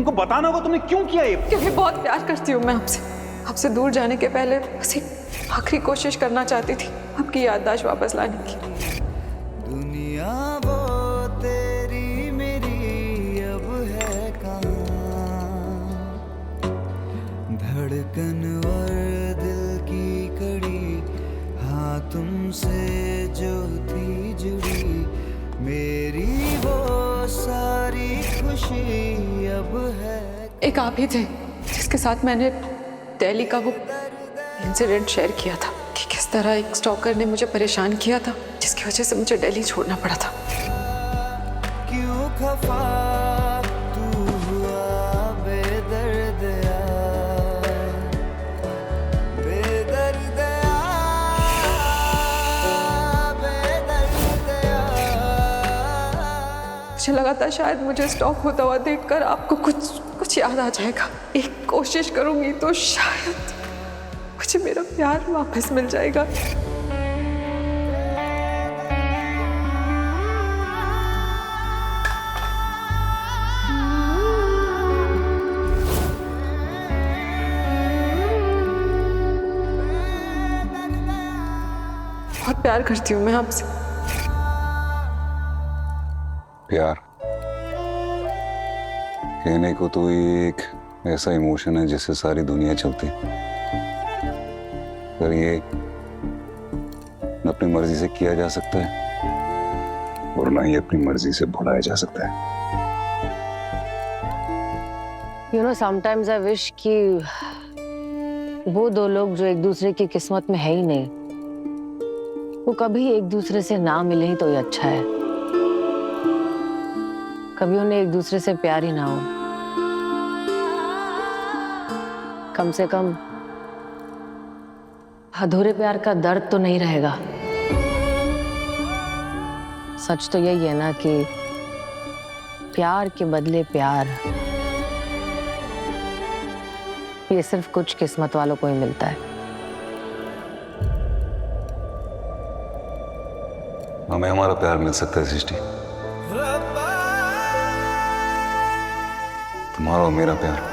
तुमको बताना होगा तुमने क्यों किया ये। क्योंकि बहुत प्यार करती हूँ मैं आपसे दूर जाने के पहले बस एक आखिरी कोशिश करना चाहती थी आपकी याददाश्त वापस लाने की। दुनिया वो तेरी मेरी अब है कहाँ, धड़कन और दिल की कड़ी, हाँ तुमसे जो थी जुड़ी मेरी वो सारी खुशी अब है। एक आप ही थे जिसके साथ मैंने दिल्ली का वो इंसिडेंट शेयर किया था कि किस तरह एक स्टॉकर ने मुझे परेशान किया था, जिसकी वजह से मुझे दिल्ली छोड़ना पड़ा था। क्यों खफा तू हुआ बेदर्द बेदर्द मुझे लगा था शायद मुझे स्टॉक होता हुआ देखकर आपको कुछ याद आ जाएगा, एक कोशिश करूंगी तो शायद मुझे मेरा प्यार वापस मिल जाएगा। बहुत प्यार करती हूँ मैं आपसे। प्यार कहने को तो ये एक ऐसा इमोशन है जिससे सारी दुनिया चलती, पर ये न अपनी मर्जी से किया जा सकता है और ना ही अपनी मर्जी से भुलाया जा सकता है। You know, sometimes I wish कि वो दो लोग जो एक दूसरे की किस्मत में है ही नहीं, वो कभी एक दूसरे से ना मिले ही तो ये अच्छा है। कभी उन्हें एक दूसरे से प्यार ही ना हो। कम से कम अधूरे प्यार का दर्द तो नहीं रहेगा। सच तो यही है ना कि प्यार के बदले प्यार ये सिर्फ कुछ किस्मत वालों को ही मिलता है। हमें हमारा प्यार मिल सकता है सृष्टि, तुम्हारा और मेरा प्यार।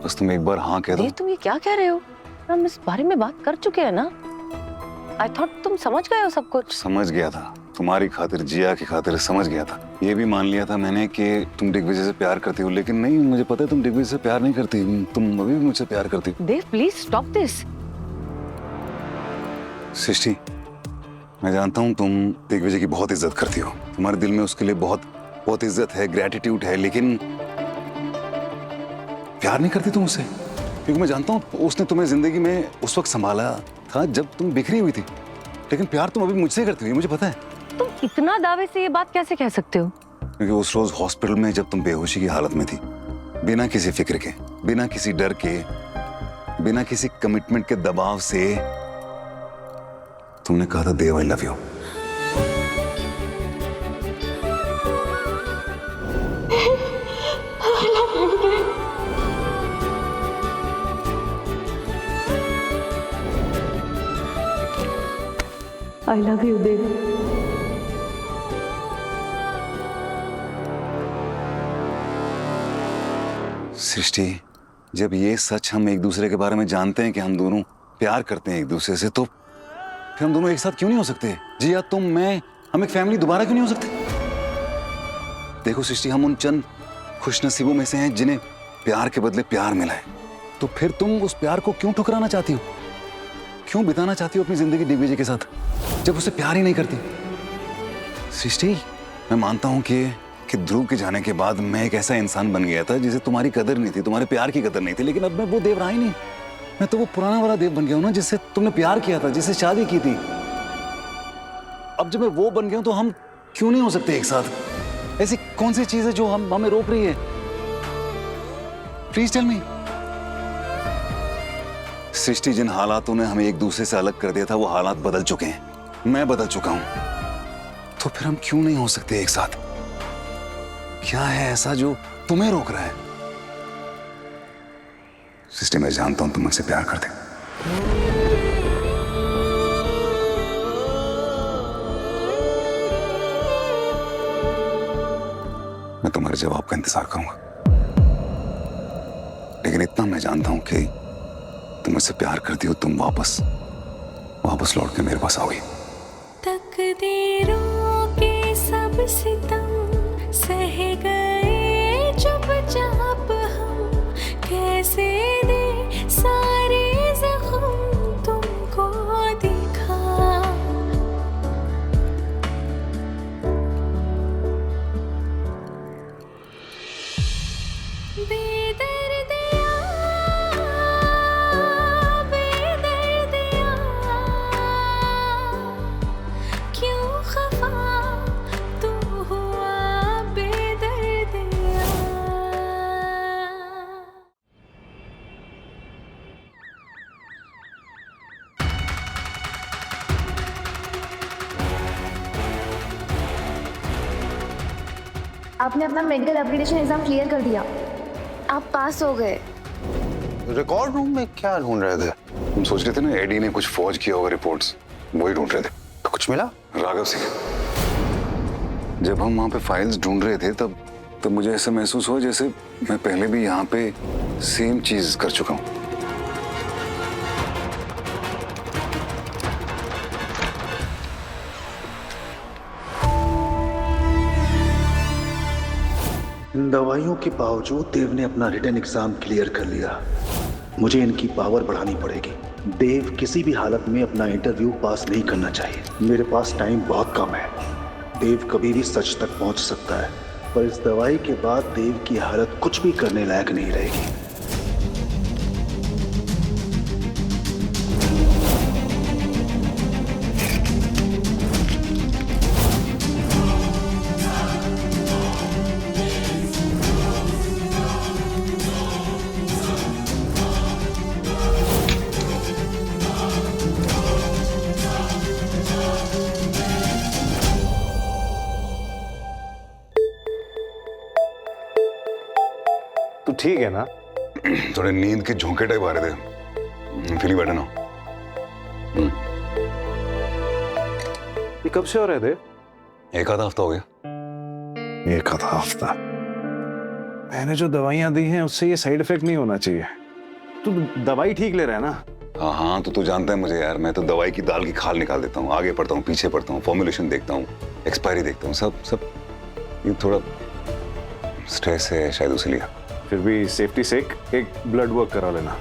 बस तुम एक बार हाँ कह दो। तुम ये क्या कह रहे हो? हम इस बारे में बात कर चुके हैं ना। आई थॉट तुम समझ गए हो सब कुछ। समझ गया था, तुम्हारी खातिर, जिया की खातिर समझ गया था। ये भी मान लिया था मैंने कि तुम दिग्विजय से प्यार करती हो, लेकिन नहीं, मुझे पता है तुम दिग्विजय से प्यार नहीं करती, तुम अभी भी मुझसे प्यार करती हो। देव प्लीज स्टॉप दिस। सृष्टि, मैं जानता हूँ तुम दिग्विजय की बहुत इज्जत करती हो, तुम्हारे दिल में उसके लिए बहुत इज्जत है, ग्रेटिट्यूड है, लेकिन प्यार नहीं करती तुम उससे। क्योंकि मैं जानता हूँ उसने तुम्हें जिंदगी में उस वक्त संभाला था जब तुम बिखरी हुई थी, लेकिन प्यार तुम अभी मुझसे करती हो, मुझे पता है। तुम इतना दावे से ये बात कैसे कह सकते हो? क्योंकि उस रोज हॉस्पिटल में जब तुम बेहोशी की हालत में थी, बिना किसी फिक्र के, बिना किसी डर के, बिना किसी कमिटमेंट के दबाव से तुमने कहा था Dev I love you. I love you, Dev. Srishti, जब ये सच हम एक दूसरे के बारे में जानते हैं कि हम दोनों प्यार करते हैं एक दूसरे से, तो फिर हम दोनों एक साथ क्यों नहीं हो सकते? जी या तुम, मैं, हम एक फैमिली दोबारा क्यों नहीं हो सकते? देखो सृष्टि, हम उन चंद खुशनसीबों में से हैं जिन्हें प्यार के बदले प्यार मिला है। तो फिर तुम उस प्यार को क्यों ठुकराना चाहती हो? क्यों बिताना चाहती हो अपनी जिंदगी दिग्विजय के साथ जब उसे प्यार ही नहीं करती? सृष्टि, मैं मानता हूं कि ध्रुव के जाने के बाद मैं एक ऐसा इंसान बन गया था जिसे तुम्हारी कदर नहीं थी, तुम्हारे प्यार की कदर नहीं थी, लेकिन अब मैं वो देव रहा ही नहीं। मैं तो वो पुराना वाला देव बन गया हूं ना, जिससे तुमने प्यार किया था, जिससे शादी की थी। अब जब मैं वो बन गया हूं तो हम क्यों नहीं हो सकते एक साथ? ऐसी कौन सी चीज है जो हमें रोक रही है? Please tell me. सृष्टि, जिन हालातों ने हमें एक दूसरे से अलग कर दिया था वो हालात बदल चुके हैं, मैं बदल चुका हूं, तो फिर हम क्यों नहीं हो सकते एक साथ? क्या है ऐसा जो तुम्हें रोक रहा है? सृष्टि, मैं जानता हूं तुम मुझसे प्यार करते हो, तुम्हारे जवाब का इंतजार करूंगा, लेकिन इतना मैं जानता हूं कि तुम मुझसे प्यार करती हो, तुम वापस लौट के मेरे पास आओगी। तकदीरों के सब सितम सह गए चुपचाप हम, कैसे दे सारे जख्म तुमको दिखा। बेदर्दिया बेदर्दिया क्यों खफा तू हुआ बेदर्दिया। आपने अपना मेडिकल एप्लीकेशन एग्जाम क्लियर कर दिया, आप पास हो गए। रिकॉर्ड रूम में क्या ढूंढ रहे थे? हम सोच रहे थे ना एडी ने कुछ फौज किया होगा, रिपोर्ट्स वही ढूंढ रहे थे। तो कुछ मिला? राघव सिंह, जब हम वहां पे फाइल्स ढूंढ रहे थे तब मुझे ऐसा महसूस हुआ जैसे मैं पहले भी यहाँ पे सेम चीज कर चुका हूँ। इन दवाइयों के बावजूद देव ने अपना रिटन एग्जाम क्लियर कर लिया। मुझे इनकी पावर बढ़ानी पड़ेगी। देव किसी भी हालत में अपना इंटरव्यू पास नहीं करना चाहिए। मेरे पास टाइम बहुत कम है। देव कभी भी सच तक पहुंच सकता है, पर इस दवाई के बाद देव की हालत कुछ भी करने लायक नहीं रहेगी। तू ठीक है ना? थोड़े नींद के झोंके टाइप आ रहे थे। फीलिंग बेटर ना? ये कब से हो रहे थे? एक आधा हफ्ता हो गया। एक आधा हफ्ता? मैंने जो दवाइयां दी हैं उससे ये साइड इफेक्ट नहीं होना चाहिए। तू दवाई ठीक ले रहा है ना? हाँ, तो जानता है मुझे यार, मैं तो दवाई की दाल की खाल निकाल देता हूँ। आगे पढ़ता हूँ, पीछे पढ़ता हूँ, फॉर्मुलेशन देखता हूँ, एक्सपायरी देखता हूँ, सब ये थोड़ा स्ट्रेस है शायद इसलिए। फिर भी सेफ्टी सेक एक ब्लड वर्क करा लेना।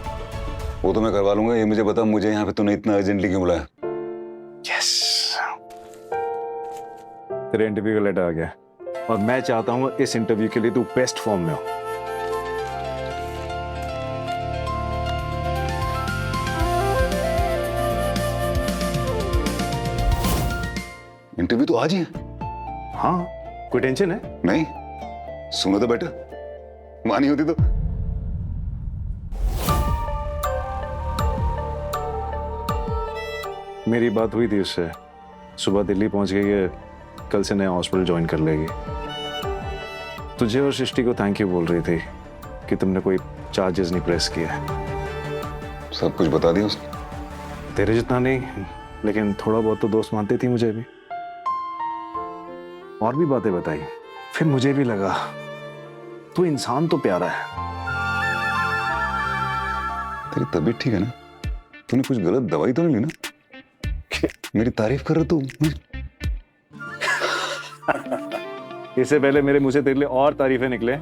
वो तो मैं करवा लूंगा। ये मुझे बता, मुझे यहाँ पे तूने इतना अर्जेंटली क्यों बुलाया? यस, तेरे इंटरव्यू का लेटर आ गया और मैं चाहता हूँ इस इंटरव्यू के लिए तू बेस्ट फॉर्म में हो। इंटरव्यू तो आज ही है? हाँ, कोई टेंशन है? नहीं, सुनो तो बेटा, मानी होती तो। मेरी बात हुई थी उससे, सुबह दिल्ली पहुंच गई है, कल से नया हॉस्पिटल ज्वाइन कर लेगी। तुझे और सृष्टि को थैंक यू बोल रही थी कि तुमने कोई चार्जेस नहीं प्रेस किए। सब कुछ बता दिया उसने? तेरे जितना नहीं, लेकिन थोड़ा बहुत तो दोस्त मानती थी मुझे भी। और भी बातें बताई, फिर मुझे भी लगा तू इंसान तो प्यारा है। तेरी तबीयत ठीक है ना? तूने कुछ गलत दवाई तो नहीं ली ना? मेरी तारीफ कर रहे तू? इससे पहले मेरे मुंह से तेरे लिए और तारीफें निकले,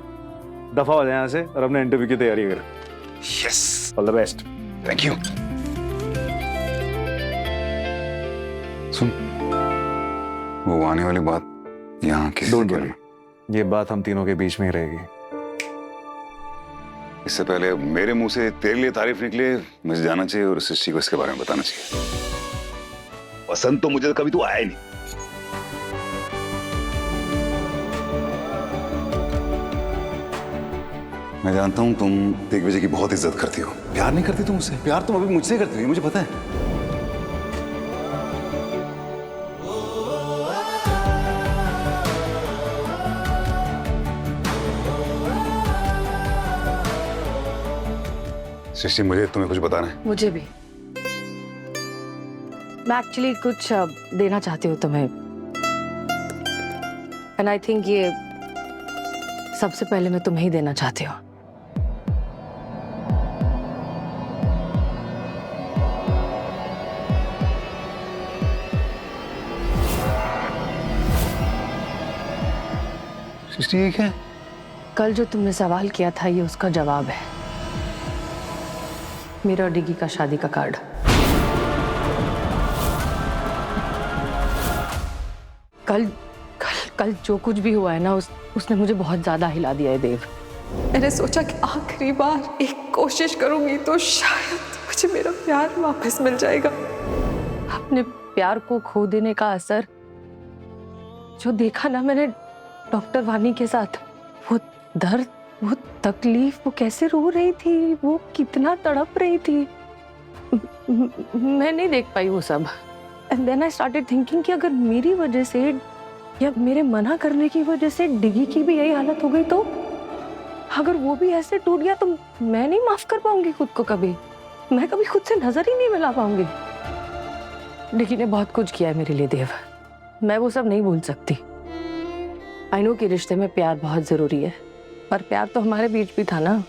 दफा हो जाए यहाँ से और अपने इंटरव्यू की तैयारी कर। Yes, all the best. Thank you. सुन, वो आने वाली बात यहाँ किसी से कह ली? ये बात हम तीनों के बीच में ही रहेगी। इससे पहले मेरे मुंह से तेरे लिए तारीफ निकले, मुझे जाना चाहिए और सृष्टि को इसके बारे में बताना चाहिए। पसंद तो मुझे कभी तू आया ही नहीं। मैं जानता हूं तुम दिग्विजय की बहुत इज्जत करती हो। प्यार नहीं करती तुम उससे? प्यार तुम अभी मुझसे करती हो, मुझे पता है। सृष्टि, मुझे तुम्हें कुछ बताना है। मुझे भी। मैं एक्चुअली कुछ देना चाहती हूँ तुम्हें, एंड आई थिंक ये सबसे पहले मैं तुम्हें ही देना चाहती हूँ। सृष्टि ये क्या है? कल जो तुमने सवाल किया था ये उसका जवाब है। मेरा और डिगी का शादी का कार्ड। कल कल कल जो कुछ भी हुआ है ना, उसने मुझे बहुत ज्यादा हिला दिया है देव। मैंने सोचा कि आखिरी बार एक कोशिश करूंगी तो शायद मुझे मेरा प्यार वापस मिल जाएगा। अपने प्यार को खो देने का असर जो देखा ना मैंने डॉक्टर वानी के साथ, वो दर्द, वो तकलीफ, वो कैसे रो रही थी, वो कितना तड़प रही थी, मैं नहीं देख पाई वो सब। And then I started thinking कि अगर मेरी वजह से या मेरे मना करने की वजह से डिगी की भी यही हालत हो गई तो अगर वो भी ऐसे टूट गया तो मैं नहीं माफ कर पाऊंगी खुद को कभी। मैं कभी खुद से नजर ही नहीं मिला पाऊंगी। डिगी ने बहुत कुछ किया है मेरे लिए देव, मैं वो सब नहीं भूल सकती। आई नो कि रिश्ते में प्यार बहुत जरूरी है, पर प्यार तो हमारे बीच भी था ना,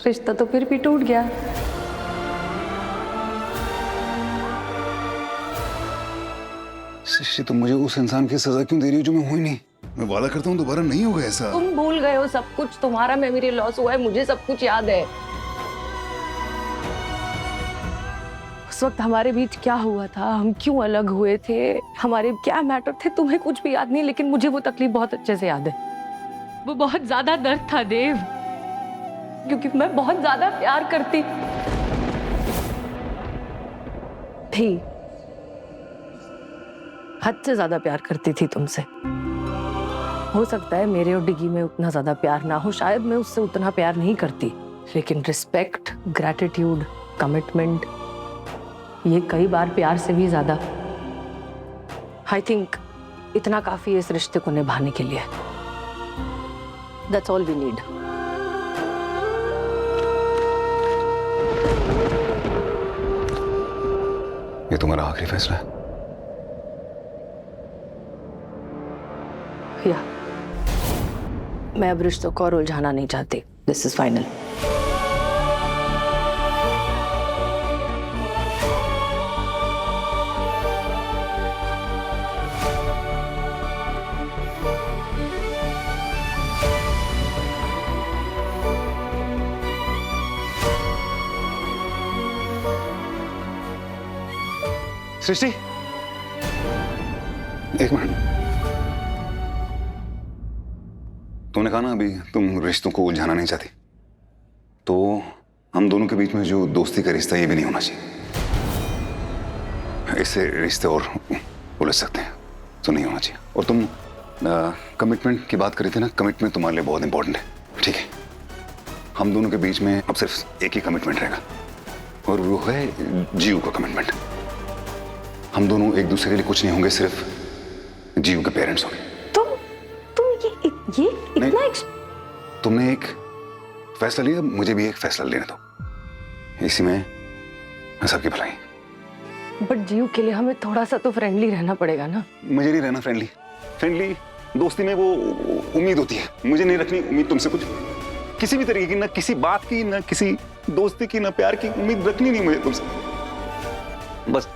रिश्ता तो फिर भी टूट गया। सृष्टि तुम मुझे उस इंसान की सजा क्यों दे रही हो जो मैं हुई नहीं? मैं वादा करता हूँ दोबारा नहीं होगा ऐसा। तुम भूल गए हो सब कुछ, तुम्हारा मेमोरी लॉस हुआ है, मुझे सब कुछ याद है। उस वक्त हमारे बीच क्या हुआ था, हम क्यों अलग हुए थे, हमारे क्या मैटर थे, तुम्हें कुछ भी याद नहीं, लेकिन मुझे वो तकलीफ बहुत अच्छे से याद है। वो बहुत ज्यादा दर्द था देव, क्योंकि मैं बहुत ज्यादा प्यार करती थी, हद से ज्यादा प्यार करती थी तुमसे। हो सकता है मेरे और डिगी में उतना ज्यादा प्यार ना हो, शायद मैं उससे उतना प्यार नहीं करती, लेकिन रिस्पेक्ट, ग्रैटिट्यूड, कमिटमेंट, ये कई बार प्यार से भी ज्यादा। आई थिंक इतना काफी है इस रिश्ते को निभाने के लिए। That's all we need. ये तुम्हारा आखिरी फैसला है? या मैं अब रिश्तों को और उलझाना नहीं चाहती। This is final. सृष्टि एक मिनट, तुमने कहा ना अभी तुम रिश्तों को उलझाना नहीं चाहती, तो हम दोनों के बीच में जो दोस्ती का रिश्ता ये भी नहीं होना चाहिए। इससे रिश्ते और उलझ सकते हैं, तो नहीं होना चाहिए। और तुम कमिटमेंट की बात करी थी ना, कमिटमेंट तुम्हारे लिए बहुत इंपॉर्टेंट है, ठीक है? हम दोनों के बीच में अब सिर्फ एक ही कमिटमेंट रहेगा और वो है जीव का कमिटमेंट। हम दोनों एक दूसरे के लिए कुछ नहीं होंगे, सिर्फ जीव के पेरेंट्स होंगे। तुम ये इतना तुमने एक फैसला लिया, मुझे भी एक फैसला लेने दो, इसी में सबकी भलाई। बट जीव के लिए हमें थोड़ा सा तो फ्रेंडली रहना पड़ेगा ना। मुझे नहीं रहना फ्रेंडली। फ्रेंडली दोस्ती में वो उम्मीद होती है, मुझे नहीं रखनी उम्मीद तुमसे कुछ, किसी भी तरीके की, ना किसी बात की, ना किसी दोस्ती की, ना प्यार की उम्मीद रखनी नहीं मुझे तुमसे। बस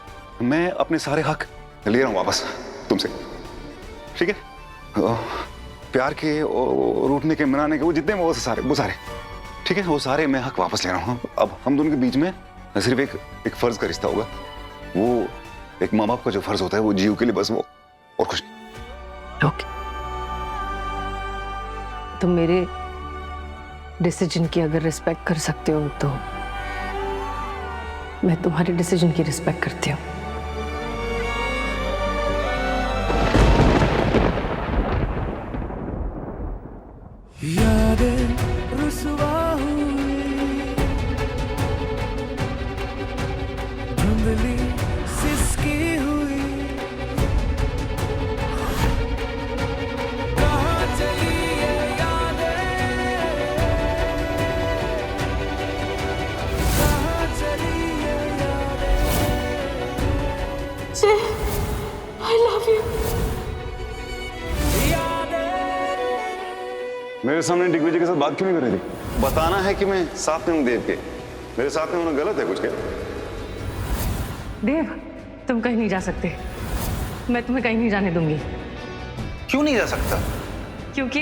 मैं अपने सारे हक ले रहा हूं वापस तुमसे, ठीक है? प्यार के और रूठने के, मनाने के, वो जितने वो सारे, ठीक है? वो सारे मैं हक वापस ले रहा हूं। अब हम दोनों के बीच में सिर्फ एक फर्ज का रिश्ता होगा, वो एक माँ बाप का जो फर्ज होता है वो जीव के लिए, बस वो, और कुछ नहीं। ओके, तुम मेरे डिसीजन की अगर रिस्पेक्ट कर सकते हो तो मैं तुम्हारे डिसीजन की रिस्पेक्ट करती हूँ। यादें रुसवा हुई, धुंधली सिसकी हुई, कहाँ चली ये यादें, कहाँ चली ये यादें। मेरे सामने दिग्विजय के साथ बात क्यों नहीं कर रही थी? बताना है कि मैं साथ में हूँ देव के। मेरे साथ में होना गलत है कुछ क्या? देव, तुम कहीं नहीं जा सकते। मैं तुम्हें कहीं नहीं जाने दूंगी। क्यों नहीं जा सकता? क्योंकि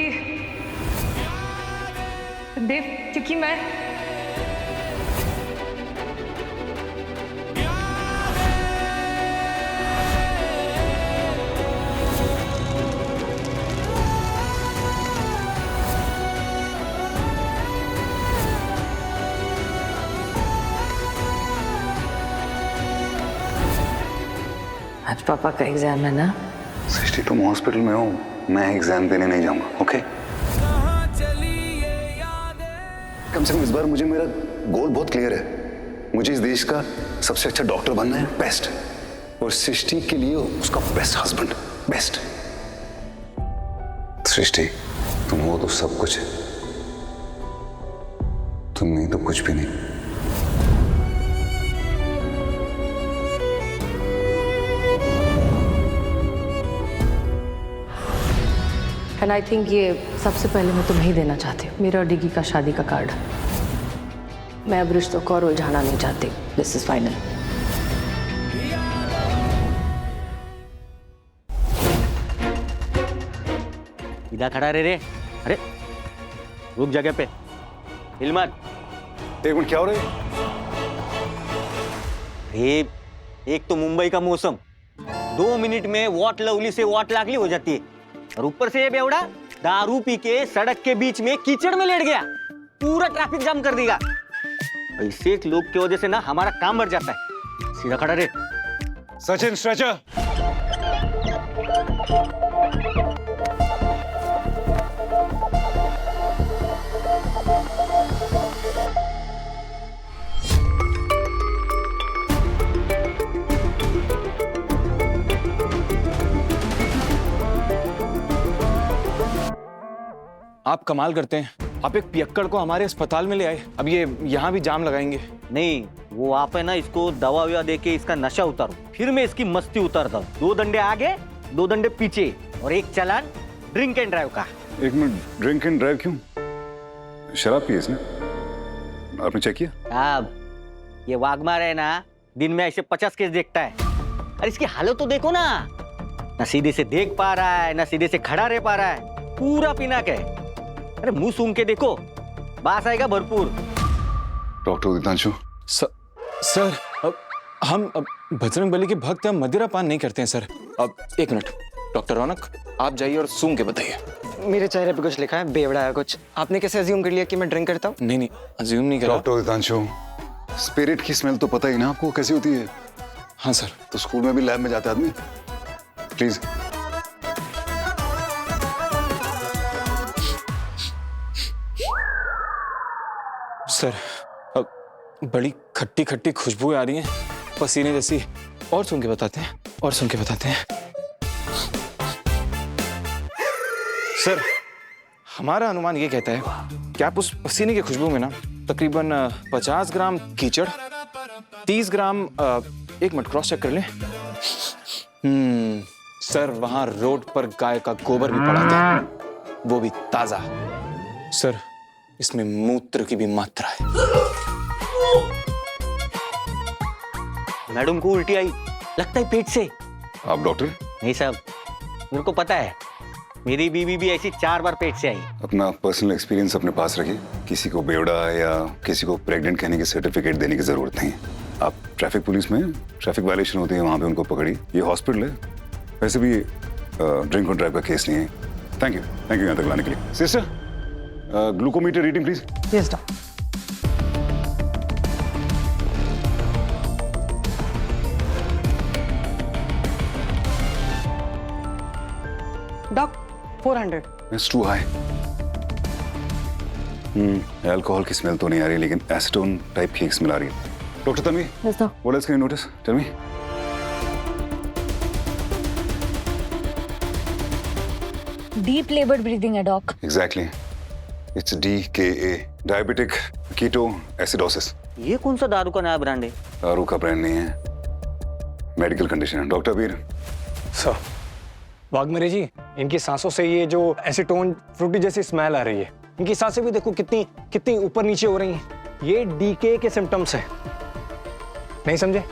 देव, क्योंकि मैं आज पापा का एग्जाम है ना? सृष्टि तुम हॉस्पिटल में हो, मैं एग्जाम देने नहीं जाऊंगा, ओके? कम से कम इस बार मुझे मेरा गोल बहुत क्लियर है। मुझे इस देश का सबसे अच्छा डॉक्टर बनना है, बेस्ट, और सृष्टि के लिए उसका बेस्ट हस्बैंड, बेस्ट। सृष्टि तुम हो तो सब कुछ है, तुम नहीं तो कुछ भी नहीं। एंड आई थिंक ये सबसे पहले मैं तुम्हें ही देना चाहती हूँ, मेरा और डिगी का शादी का कार्ड। मैं अब रिश्तों को और उलझाना नहीं चाहती। This is final. इधर खड़ा रहे रे। अरे रुक जगह पे, हिल मत। एक मिनट, क्या हो रहा है? अरे एक तो मुंबई का मौसम, 2 मिनट में वॉट लवली से वॉट लागली हो जाती है, और ऊपर से ये बेवड़ा दारू पी के सड़क के बीच में कीचड़ में लेट गया, पूरा ट्रैफिक जाम कर देगा। ऐसे लोग की वजह से ना हमारा काम बढ़ जाता है। सीधा खड़ा रे। सचिन स्ट्रेचर। आप कमाल करते हैं। आप एक पियक्कड़ को हमारे अस्पताल में ले आए, अब ये यहाँ भी जाम लगाएंगे। नहीं, वो आप है ना इसको दवा ववा दे के इसका नशा उतारो, फिर मैं इसकी मस्ती उतारता हूँ। 2 डंडे आगे, 2 डंडे पीछे, और 1 चालान ड्रिंक एंड ड्राइव का। एक मिनट, ड्रिंक एंड ड्राइव क्यों? शराब पी इसने? आपने चेक किया? अब ये वाघमार है ना, दिन में ऐसे 50 केस देखता है। अरे इसकी हालत तो देखो ना, ना सीधे से देख पा रहा है, ना सीधे से खड़ा रह पा रहा है, पूरा पीना के। अरे मुंह सूंघ के देखो, बास आएगा भरपूर। डॉक्टर उदितांशु। सर हम बजरंगबली के भक्त, हम मदिरा पान नहीं करते हैं सर। अब 1 मिनट, डॉक्टर रौनक आप जाइए और सूंघ के बताइए। मेरे चेहरे पे कुछ लिखा है, बेवड़ा है कुछ। आपने कैसे अज्यूम कर लिया कि मैं ड्रिंक करता हूँ? नहीं, अज्यूम नहीं करा। डॉक्टर उदितांशु, स्पिरिट की स्मेल तो पता ही ना आपको कैसी होती है? हाँ सर। तो स्कूल में भी लैब में जाता है आदमी। प्लीज। सर अब बड़ी खट्टी खट्टी खुशबू आ रही है, पसीने जैसी। और सुन के बताते हैं, और सुन के बताते हैं। सर हमारा अनुमान ये कहता है कि आप उस पसीने की खुशबू में ना तकरीबन 50 ग्राम कीचड़, 30 ग्राम 1 मिनट क्रॉस चेक कर लें। सर वहां रोड पर गाय का गोबर भी पड़ा था, वो भी ताजा। सर इसमें मूत्र की भी मात्रा है। मैडम को उल्टी आई, लगता है पेट से। आप डॉक्टर? नहीं साहब, मेरे को पता है, मेरी बीवी भी ऐसी 4 बार पेट से आई। अपना पर्सनल एक्सपीरियंस अपने पास रखिए, किसी को बेवड़ा या किसी को प्रेग्नेंट कहने की सर्टिफिकेट देने की जरूरत नहीं है। आप ट्रैफिक पुलिस में ट्रैफिक वायलेशन होती है, वहां पे उनको पकड़िए। ये हॉस्पिटल है, वैसे भी ड्रिंक और ड्राइव का केस नहीं है। थैंक यू यहाँ तक लाने के लिए। Sister, glucometer reading please. Yes doctor. Doc 400। It's too high. Alcohol की स्मेल तो नहीं आ रही, लेकिन एसीटोन टाइप की स्मेल आ रही है। Doctor Tanvi, yes doctor. What else can you notice? Tell me. Deep laboured breathing है doc. Exactly, it's DKA, diabetic keto acidosis. ये कौन सा दारू का नया ब्रांड है? दारू का ब्रांड नहीं है, मेडिकल कंडीशन है। डॉक्टर वीर। सर वाघमेरे जी, इनकी सांसों से ये जो एसीटोन फ्रूटी जैसी स्मेल आ रही है, इनकी सांसें भी देखो कितनी कितनी ऊपर नीचे हो रही हैं। ये डीके के सिम्टम्स हैं। नहीं समझे?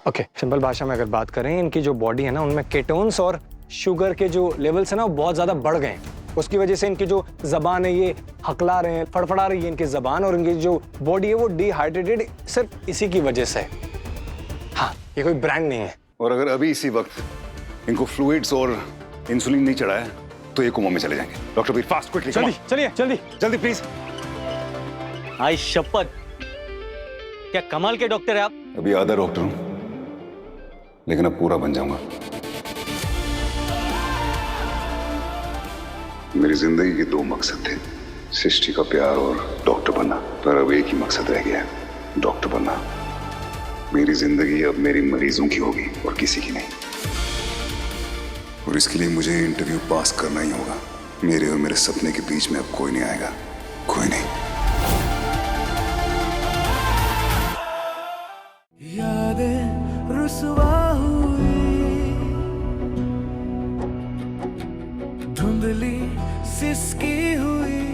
ओके, सिंपल भाषा में अगर बात करें, इनकी जो बॉडी है ना, उनमें केटोन्स और शुगर के जो लेवल्स है ना, वो बहुत ज्यादा बढ़ गए हैं। उसकी वजह से इनकी जो जबान है ये हकला रहे हैं, फड़फड़ा रही है इनकी जबान, और इनकी जो बॉडी है वो डिहाइड्रेटेड सिर्फ इसी की वजह से। हाँ, ये कोई ब्रांड नहीं है। और अगर अभी इसी वक्त इनको फ्लूइड्स और इंसुलिन नहीं चढ़ाया तो ये कोमा में चले जाएंगे। डॉक्टर वीर, फास्ट, क्विकली, जल्दी चलिए, जल्दी जल्दी प्लीज। आई शपथ, क्या कमाल के डॉक्टर है आप। अभी आधा डॉक्टर हूं, लेकिन अब पूरा बन जाऊंगा। मेरी जिंदगी के दो मकसद थे, सृष्टि का प्यार और डॉक्टर बनना, पर अब एक ही मकसद रह गया है, डॉक्टर बनना। मेरी जिंदगी अब मेरी मरीजों की होगी और किसी की नहीं, और इसके लिए मुझे इंटरव्यू पास करना ही होगा। मेरे और मेरे सपने के बीच में अब कोई नहीं आएगा, कोई नहीं। यादें रुसवा हुई, धुंधली सिसकी हुई।